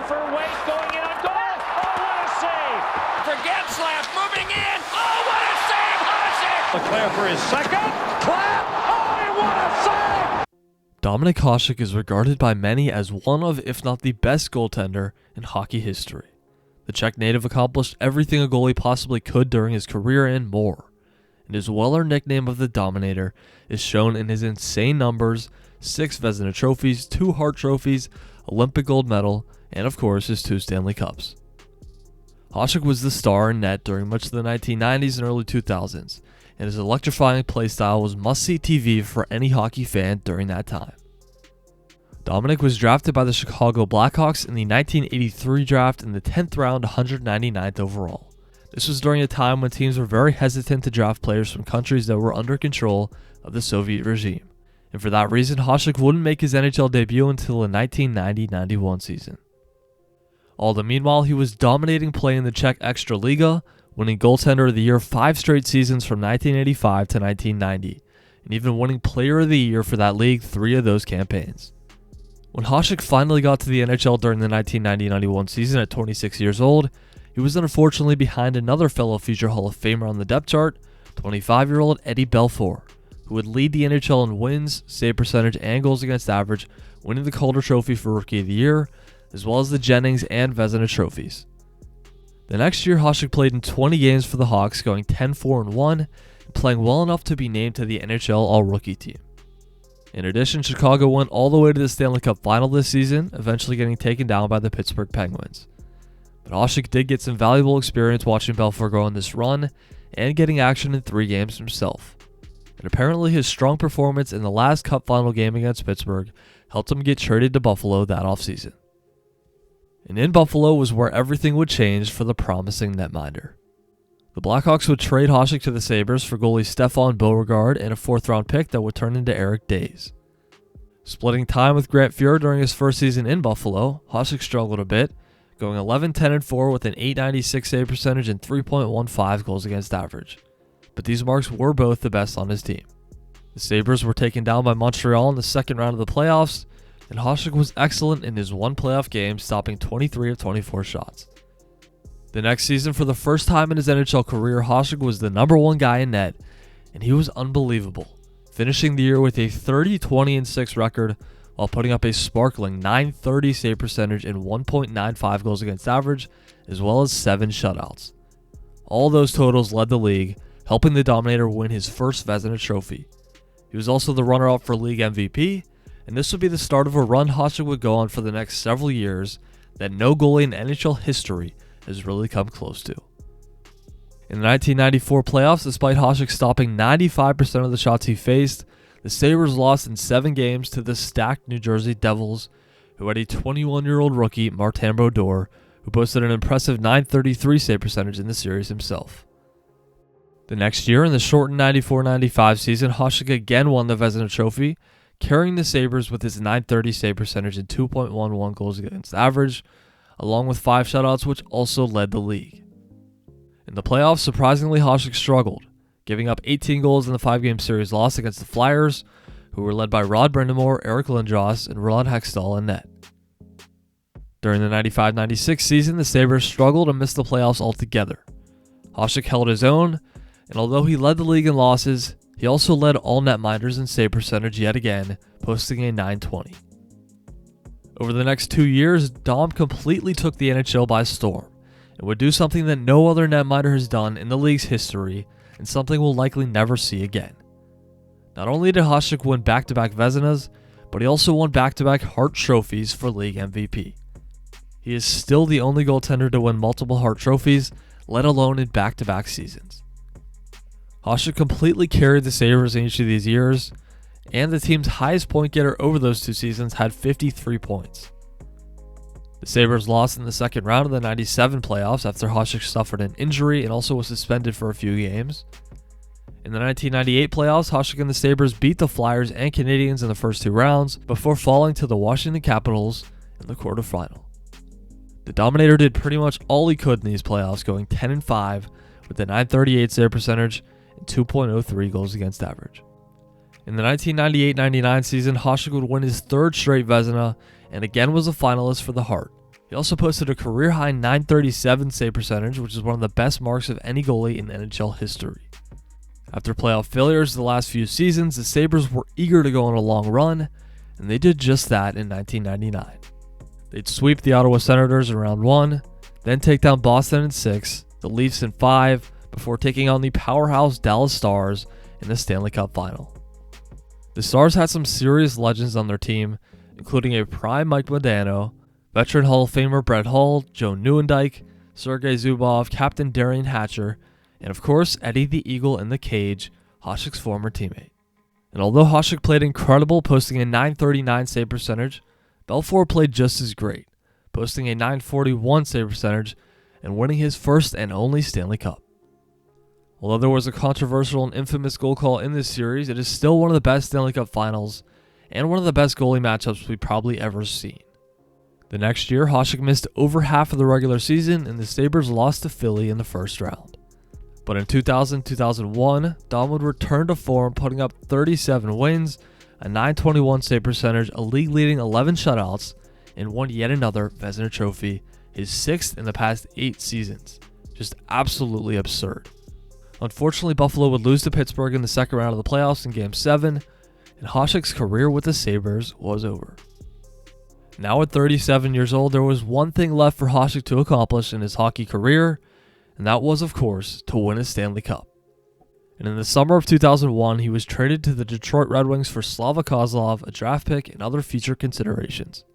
for weight, going in on goal. Oh, what a save! Forget slap, moving in. Oh, what a save! Hasek! Leclerc for his second. Clap! Oh, what a save! Dominik Hasek is regarded by many as one of, if not the best goaltender in hockey history. The Czech native accomplished everything a goalie possibly could during his career and more. And his well-earned nickname of the Dominator is shown in his insane numbers: 6 Vezina trophies, 2 Hart trophies, Olympic gold medal, and of course his 2 Stanley Cups. Hasek was the star in net during much of the 1990s and early 2000s, and his electrifying playstyle was must-see TV for any hockey fan during that time. Dominik was drafted by the Chicago Blackhawks in the 1983 draft in the 10th round, 199th overall. This was during a time when teams were very hesitant to draft players from countries that were under control of the Soviet regime, and for that reason Hasek wouldn't make his NHL debut until the 1990-91 season. All the meanwhile, he was dominating play in the Czech Extraliga, winning goaltender of the year 5 straight seasons from 1985 to 1990, and even winning player of the year for that league 3 of those campaigns. When Hasek finally got to the NHL during the 1990-91 season at 26 years old, he was unfortunately behind another fellow future Hall of Famer on the depth chart, 25-year-old Eddie Belfour, who would lead the NHL in wins, save percentage, and goals against average, winning the Calder Trophy for Rookie of the Year, as well as the Jennings and Vezina trophies. The next year, Hasek played in 20 games for the Hawks, going 10-4-1, and playing well enough to be named to the NHL All-Rookie team. In addition, Chicago went all the way to the Stanley Cup final this season, eventually getting taken down by the Pittsburgh Penguins. But Hasek did get some valuable experience watching Belfour go on this run, and getting action in 3 games himself. And apparently his strong performance in the last Cup final game against Pittsburgh helped him get traded to Buffalo that offseason. And in Buffalo was where everything would change for the promising netminder. The Blackhawks would trade Hasek to the Sabres for goalie Stefan Beauregard and a 4th-round pick that would turn into Eric Days. Splitting time with Grant Fuhr during his first season in Buffalo, Hasek struggled a bit, going 11-10-4 with an .896 save percentage and 3.15 goals against average. But these marks were both the best on his team. The Sabres were taken down by Montreal in the second round of the playoffs, and Hasek was excellent in his 1 playoff game, stopping 23 of 24 shots. The next season, for the first time in his NHL career, Hasek was the number 1 guy in net, and he was unbelievable, finishing the year with a 30-20-6 record while putting up a sparkling .930 save percentage and 1.95 goals against average, as well as 7 shutouts. All those totals led the league, helping the Dominator win his first Vezina trophy. He was also the runner-up for league MVP, and this would be the start of a run Hasek would go on for the next several years that no goalie in NHL history has really come close to. In the 1994 playoffs, despite Hasek stopping 95% of the shots he faced, the Sabres lost in 7 games to the stacked New Jersey Devils, who had a 21-year-old rookie, Martin Brodeur, who posted an impressive .933 save percentage in the series himself. The next year, in the shortened 94-95 season, Hasek again won the Vezina Trophy, carrying the Sabres with his .930 save percentage and 2.11 goals against average, along with 5 shutouts, which also led the league. In the playoffs, surprisingly, Hasek struggled, giving up 18 goals in the 5-game series loss against the Flyers, who were led by Rod Brind'Amour, Eric Lindros, and Ron Hextall in net. During the 95-96 season, the Sabres struggled and missed the playoffs altogether. Hasek held his own, and although he led the league in losses, he also led all netminders in save percentage yet again, posting a .920. Over the next 2 years, Dom completely took the NHL by storm, and would do something that no other netminder has done in the league's history, and something we'll likely never see again. Not only did Hasek win back-to-back Vezinas, but he also won back-to-back Hart trophies for league MVP. He is still the only goaltender to win multiple Hart trophies, let alone in back-to-back seasons. Hasek completely carried the Sabres in each of these years, and the team's highest point getter over those 2 seasons had 53 points. The Sabres lost in the second round of the 97 playoffs after Hasek suffered an injury and also was suspended for a few games. In the 1998 playoffs, Hasek and the Sabres beat the Flyers and Canadiens in the first 2 rounds before falling to the Washington Capitals in the quarterfinal. The Dominator did pretty much all he could in these playoffs, going 10-5 with a .938 save percentage and 2.03 goals against average. In the 1998-99 season, Hasek would win his 3rd straight Vezina and again was a finalist for the Hart, He also posted a career-high .937 save percentage, which is one of the best marks of any goalie in NHL history. After playoff failures the last few seasons, the Sabres were eager to go on a long run, and they did just that in 1999. They'd sweep the Ottawa Senators in round 1, then take down Boston in 6, the Leafs in 5, before taking on the powerhouse Dallas Stars in the Stanley Cup final. The Stars had some serious legends on their team, including a prime Mike Modano, veteran Hall of Famer Brett Hull, Joe Nieuwendyk, Sergei Zubov, Captain Darian Hatcher, and of course Eddie the Eagle in the cage, Hasek's former teammate. And although Hasek played incredible, posting a .939 save percentage, Belfour played just as great, posting a .941 save percentage and winning his first and only Stanley Cup. Although there was a controversial and infamous goal call in this series, it is still one of the best Stanley Cup finals and one of the best goalie matchups we've probably ever seen. The next year, Hasek missed over half of the regular season and the Sabres lost to Philly in the first round. But in 2000-2001, Dom would return to form, putting up 37 wins, a .921 save percentage, a league-leading 11 shutouts, and won yet another Vezina trophy, his 6th in the past 8 seasons. Just absolutely absurd. Unfortunately, Buffalo would lose to Pittsburgh in the second round of the playoffs in Game 7, and Hasek's career with the Sabres was over. Now at 37 years old, there was one thing left for Hasek to accomplish in his hockey career, and that was, of course, to win a Stanley Cup. And in the summer of 2001, he was traded to the Detroit Red Wings for Slava Kozlov, a draft pick, and other future considerations.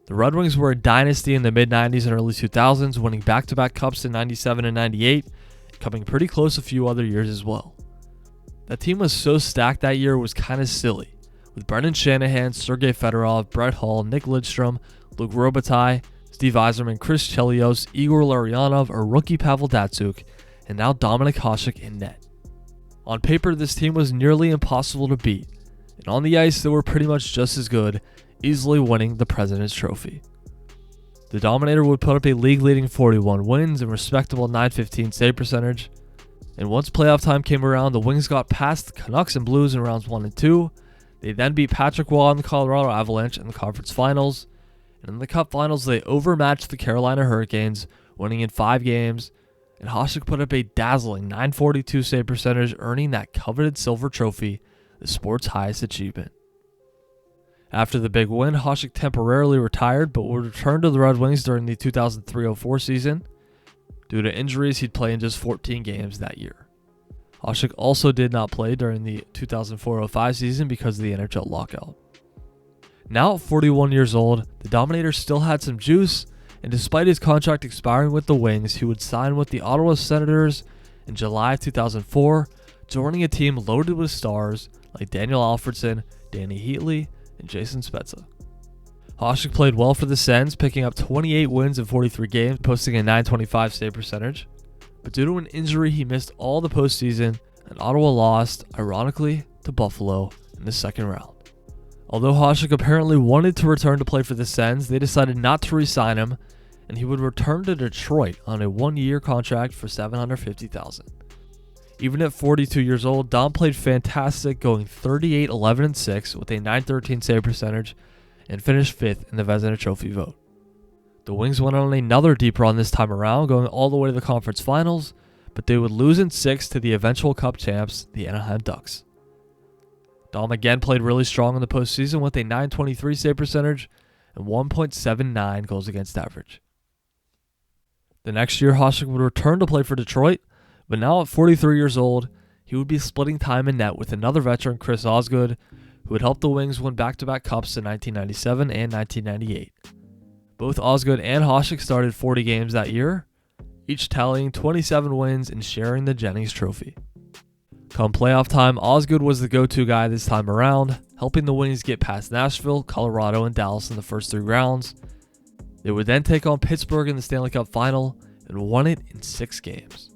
The Red Wings were a dynasty in the mid-90s and early 2000s, winning back-to-back cups in 97 and 98, coming pretty close a few other years as well. That team was so stacked that year it was kind of silly, with Brendan Shanahan, Sergei Fedorov, Brett Hull, Nick Lidstrom, Luke Robitaille, Steve Yzerman, Chris Chelios, Igor Larionov, or rookie Pavel Datsyuk, and now Dominik Hasek in net. On paper, this team was nearly impossible to beat, and on the ice they were pretty much just as good, easily winning the President's Trophy. The Dominator would put up a league-leading 41 wins and respectable .915 save percentage, and once playoff time came around, the Wings got past the Canucks and Blues in rounds 1 and 2. They then beat Patrick Waugh and the Colorado Avalanche in the conference finals, and in the Cup finals they overmatched the Carolina Hurricanes, winning in 5 games, and Hasek put up a dazzling .942 save percentage, earning that coveted silver trophy, the sport's highest achievement. After the big win, Hasek temporarily retired but would return to the Red Wings during the 2003-04 season. Due to injuries, he'd play in just 14 games that year. Hasek also did not play during the 2004-05 season because of the NHL lockout. Now at 41 years old, the Dominator still had some juice, and despite his contract expiring with the Wings, he would sign with the Ottawa Senators in July 2004, joining a team loaded with stars like Daniel Alfredsson, Danny Heatley, and Jason Spezza. Hasek played well for the Sens, picking up 28 wins in 43 games, posting a .925 save percentage. But due to an injury, he missed all the postseason, and Ottawa lost, ironically, to Buffalo in the second round. Although Hasek apparently wanted to return to play for the Sens, they decided not to re-sign him, and he would return to Detroit on a 1-year contract for $750,000. Even at 42 years old, Dom played fantastic, going 38, 11, and 6 with a .913 save percentage, and finished 5th in the Vezina Trophy vote. The Wings went on another deep run this time around, going all the way to the conference finals, but they would lose in 6 to the eventual Cup champs, the Anaheim Ducks. Dom again played really strong in the postseason with a .923 save percentage and 1.79 goals against average. The next year, Hasek would return to play for Detroit, but now at 43 years old, he would be splitting time in net with another veteran, Chris Osgood, who would help the Wings win back-to-back cups in 1997 and 1998. Both Osgood and Hasek started 40 games that year, each tallying 27 wins and sharing the Jennings Trophy. Come playoff time, Osgood was the go-to guy this time around, helping the Wings get past Nashville, Colorado, and Dallas in the first 3 rounds. They would then take on Pittsburgh in the Stanley Cup final and won it in 6 games.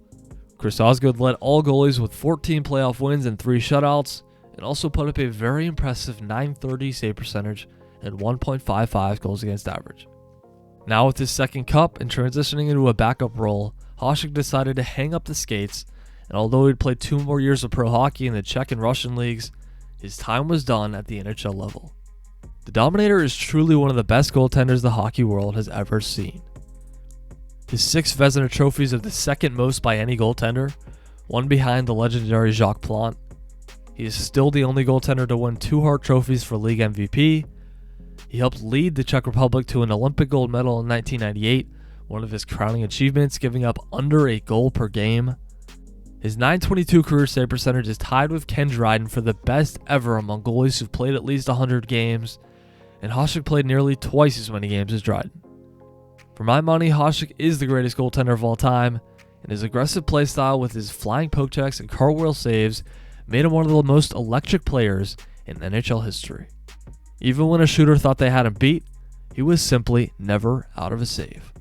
Chris Osgood led all goalies with 14 playoff wins and 3 shutouts, and also put up a very impressive .930 save percentage and 1.55 goals against average. Now with his second cup and transitioning into a backup role, Hasek decided to hang up the skates, and although he'd played 2 more years of pro hockey in the Czech and Russian leagues, his time was done at the NHL level. The Dominator is truly one of the best goaltenders the hockey world has ever seen. His 6 Vezina trophies are the second most by any goaltender, one behind the legendary Jacques Plante. He is still the only goaltender to win 2 Hart trophies for league MVP. He helped lead the Czech Republic to an Olympic gold medal in 1998, one of his crowning achievements, giving up under a goal per game. His .922 career save percentage is tied with Ken Dryden for the best ever among goalies who've played at least 100 games, and Hasek played nearly twice as many games as Dryden. For my money, Hasek is the greatest goaltender of all time, and his aggressive play style with his flying poke checks and cartwheel saves made him one of the most electric players in NHL history. Even when a shooter thought they had him beat, he was simply never out of a save.